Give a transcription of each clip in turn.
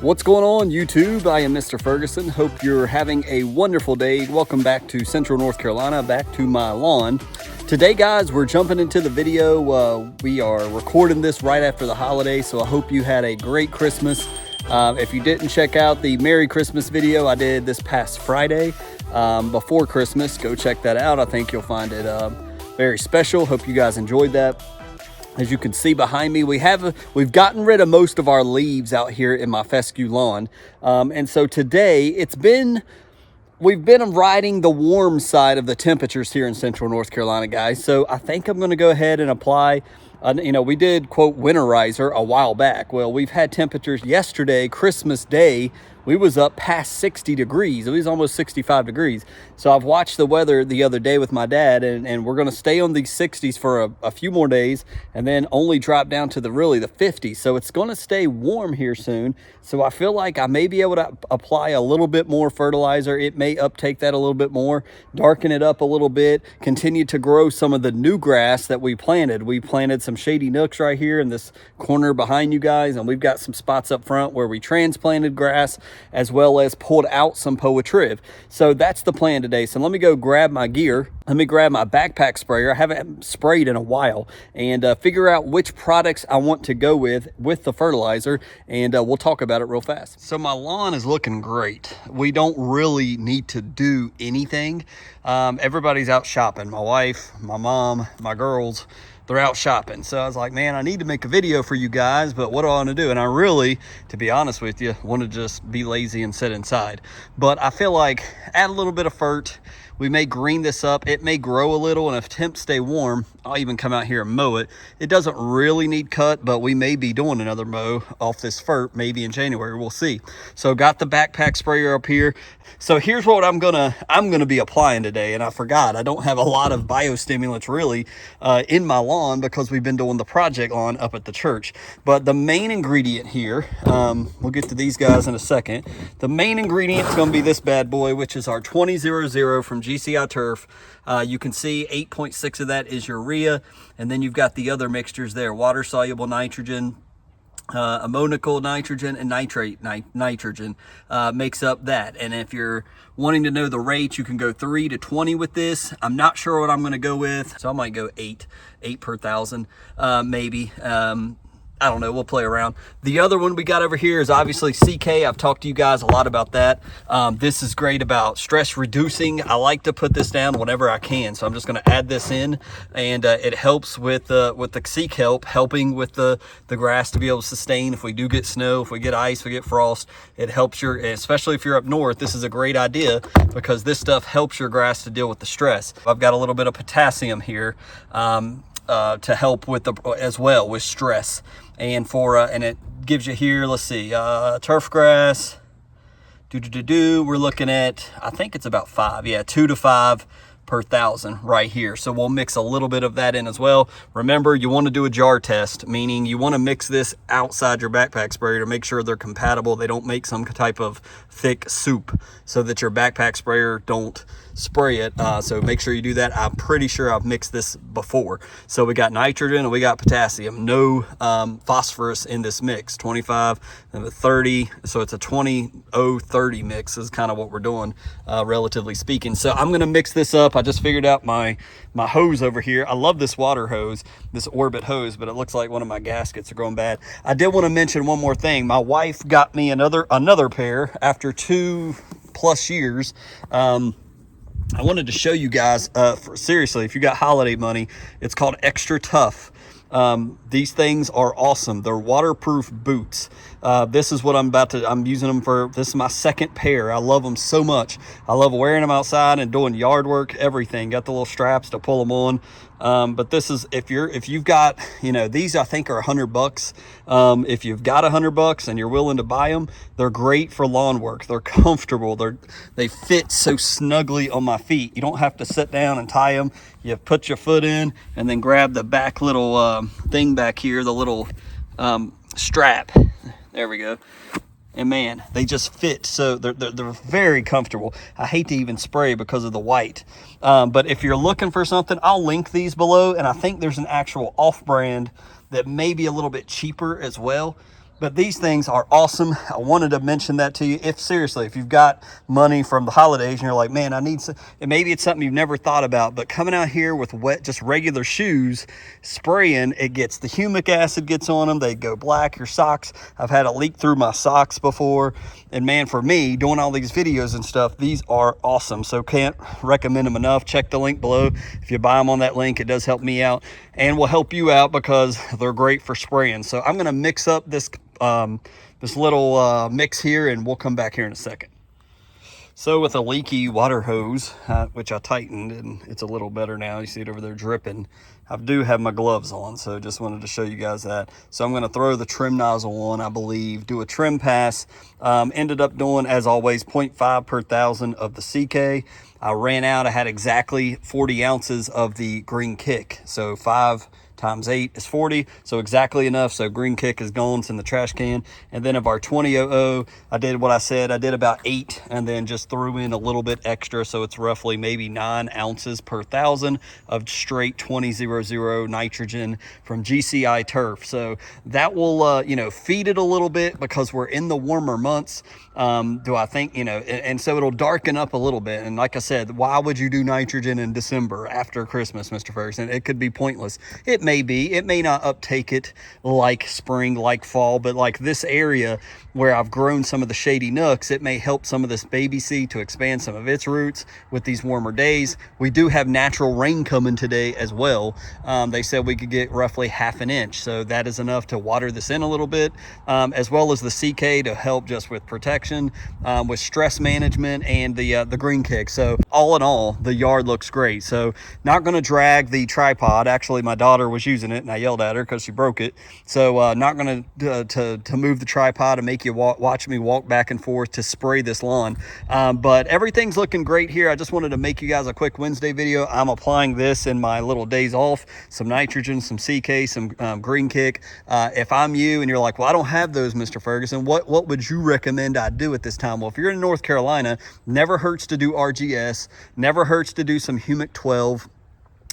What's going on, YouTube? I am Mr. Ferguson. Hope you're having a wonderful day. Welcome back to Central North Carolina, back to my lawn. Today, guys, we're jumping into the video. We are recording this right after the holiday, so I hope you had a great Christmas. If you didn't check out the Merry Christmas video I did this past Friday before Christmas, go check that out. I think you'll find it very special. Hope you guys enjoyed that. As you can see behind me, we've gotten rid of most of our leaves out here in my fescue lawn. And so today we've been riding the warm side of the temperatures here in Central North Carolina, guys. So I think I'm going to go ahead and apply, we did quote winterizer a while back. Well, we've had temperatures yesterday, Christmas Day, we was up past 60 degrees. It was almost 65 degrees. So I've watched the weather the other day with my dad, and we're going to stay on these 60s for a few more days and then only drop down to the 50s. So it's going to stay warm here soon. So I feel like I may be able to apply a little bit more fertilizer. It may uptake that a little bit more, darken it up a little bit, continue to grow some of the new grass that we planted. We planted some shady nooks right here in this corner behind you guys, and we've got some spots up front where we transplanted grass, as well as pulled out some poa-triv. So that's the plan today. So let me go grab my gear. Let me grab my backpack sprayer. I haven't sprayed in a while, and figure out which products I want to go with the fertilizer, and we'll talk about it real fast. So my lawn is looking great. We don't really need to do anything. Everybody's out shopping. My wife, my mom, my girls, they're out shopping. So I was like, man, I need to make a video for you guys, but what do I want to do? And I really, to be honest with you, want to just be lazy and sit inside. But I feel like add a little bit of fert. We may green this up. It may grow a little, and if temps stay warm, I'll even come out here and mow it. It doesn't really need cut, but we may be doing another mow off this fert maybe in January. We'll see. So got the backpack sprayer up here. So here's what I'm gonna be applying today, and I forgot I don't have a lot of biostimulants really in my lawn because we've been doing the project lawn up at the church. But the main ingredient here, we'll get to these guys in a second. The main ingredient is going to be this bad boy, which is our 2000 from GCI Turf. You can see 8.6 of that is urea, and then you've got the other mixtures there: water soluble nitrogen, ammoniacal nitrogen, and nitrate nitrogen makes up that. And if you're wanting to know the rate, you can go 3 to 20 with this. I'm not sure what I'm going to go with, so I might go 8 per thousand, maybe. I don't know, we'll play around. The other one we got over here is obviously CK. I've talked to you guys a lot about that. This is great about stress reducing. I like to put this down whenever I can, so I'm just going to add this in, and it helps with the CK helping with the grass to be able to sustain. If we do get snow, if we get ice, we get frost, it helps especially if you're up north, this is a great idea because this stuff helps your grass to deal with the stress. I've got a little bit of potassium here to help with as well with stress. And and it gives you here, let's see, turf grass, we're looking at, I think it's about 5, 2 to 5 per thousand right here. So we'll mix a little bit of that in as well. Remember, you want to do a jar test, meaning you want to mix this outside your backpack sprayer to make sure they're compatible. They don't make some type of thick soup so that your backpack sprayer don't spray it. So make sure you do that. I'm pretty sure I've mixed this before. So we got nitrogen and we got potassium, no phosphorus in this mix. 25 and 30, so it's a 20-0-30 mix is kind of what we're doing, relatively speaking. So I'm going to mix this up. I just figured out my hose over here. I love this water hose, this Orbit hose, but it looks like one of my gaskets are going bad. I did want to mention one more thing. My wife got me another pair after 2+ years. I wanted to show you guys, seriously, if you got holiday money, it's called Extra Tough. These things are awesome. They're waterproof boots. This is what I'm using them for. This is my second pair. I love them so much. I love wearing them outside and doing yard work, everything. Got the little straps to pull them on. But this is, if you've got, these I think are $100. If you've got $100 and you're willing to buy them, they're great for lawn work. They're comfortable. They fit so snugly on my feet. You don't have to sit down and tie them. You put your foot in and then grab the back little thing back here, the little strap. There we go. And man, they just fit. So they're very comfortable. I hate to even spray because of the white. But if you're looking for something, I'll link these below. And I think there's an actual off-brand that may be a little bit cheaper as well. But these things are awesome. I wanted to mention that to you. If seriously, if you've got money from the holidays and you're like, man, I need some, and maybe it's something you've never thought about, but coming out here with wet, just regular shoes, spraying, it gets, the humic acid gets on them. They go black. Your socks, I've had a leak through my socks before. And man, for me, doing all these videos and stuff, these are awesome. So can't recommend them enough. Check the link below. If you buy them on that link, it does help me out and will help you out because they're great for spraying. So I'm going to mix up this this little mix here, and we'll come back here in a second. So with a leaky water hose, which I tightened, and it's a little better now. You see it over there dripping. I do have my gloves on, so just wanted to show you guys that. So I'm going to throw the trim nozzle on, I believe, do a trim pass. Ended up doing, as always, 0.5 per thousand of the CK. I ran out. I had exactly 40 ounces of the Green Kick. So 5 times 8 is 40, so exactly enough. So Green Kick is gone, it's in the trash can. And then of our 2000, I did what I said, I did about 8 and then just threw in a little bit extra, so it's roughly maybe 9 ounces per thousand of straight 2000 nitrogen from GCI Turf. So that will you know, feed it a little bit because we're in the warmer months. Do I think, you know, and so it'll darken up a little bit. And like I said, why would you do nitrogen in December after Christmas, Mr. Ferguson? It could be pointless. It may be, it may not uptake it like spring, like fall, but like this area where I've grown some of the shady nooks, it may help some of this baby seed to expand some of its roots with these warmer days. We do have natural rain coming today as well. They said we could get roughly ½ an inch, so that is enough to water this in a little bit, as well as the CK to help just with protection, with stress management, and the Green Kick. So all in all, the yard looks great. So not going to drag the tripod. Actually, my daughter was using it and I yelled at her because she broke it. So not going to move the tripod and make you watch me walk back and forth to spray this lawn. But everything's looking great here. I just wanted to make you guys a quick Wednesday video. I'm applying this in my little days off, some nitrogen, some CK, some Green Kick. If I'm you and you're like, well, I don't have those, Mr. Ferguson, what would you recommend I do at this time? Well, if you're in North Carolina, never hurts to do RGS, never hurts to do some Humic 12.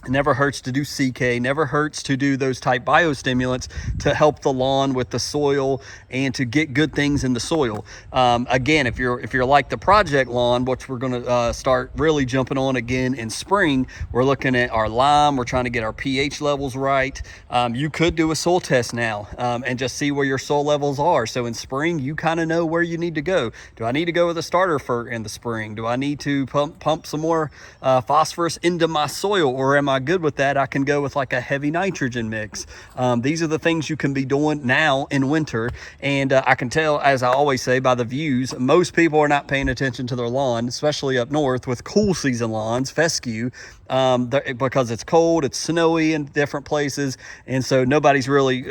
It never hurts to do CK, never hurts to do those type biostimulants to help the lawn with the soil and to get good things in the soil. Again, if you're like the project lawn, which we're going to start really jumping on again in spring, we're looking at our lime, we're trying to get our pH levels right. You could do a soil test now and just see where your soil levels are. So in spring, you kind of know where you need to go. Do I need to go with a starter for in the spring? Do I need to pump some more phosphorus into my soil, or am I good with that? I can go with like a heavy nitrogen mix. These are the things you can be doing now in winter. And I can tell, as I always say, by the views, most people are not paying attention to their lawn, especially up north with cool season lawns, fescue, because it's cold, it's snowy in different places. And so nobody's really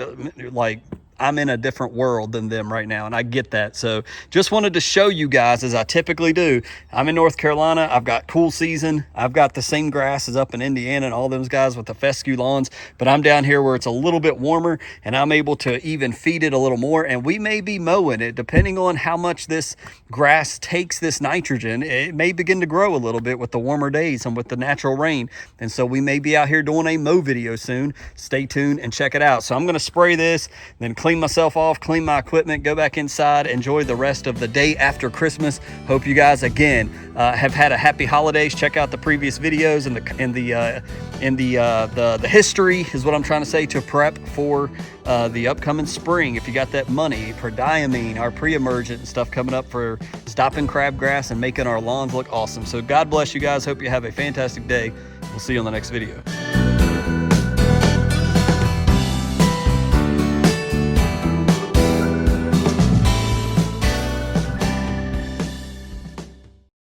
like, I'm in a different world than them right now, and I get that. So just wanted to show you guys, as I typically do. I'm in North Carolina. I've got cool season. I've got the same grass as up in Indiana and all those guys with the fescue lawns, but I'm down here where it's a little bit warmer, and I'm able to even feed it a little more, and we may be mowing it. Depending on how much this grass takes this nitrogen, it may begin to grow a little bit with the warmer days and with the natural rain, and so we may be out here doing a mow video soon. Stay tuned and check it out. So I'm going to spray this, then clean myself off, clean my equipment, go back inside, enjoy the rest of the day after Christmas. Hope you guys again have had a happy holidays. Check out the previous videos and the history is what I'm trying to say, to prep for the upcoming spring. If you got that money for diamine, our pre-emergent and stuff coming up for stopping crabgrass and making our lawns look awesome. So God bless you guys. Hope you have a fantastic day. We'll see you on the next video.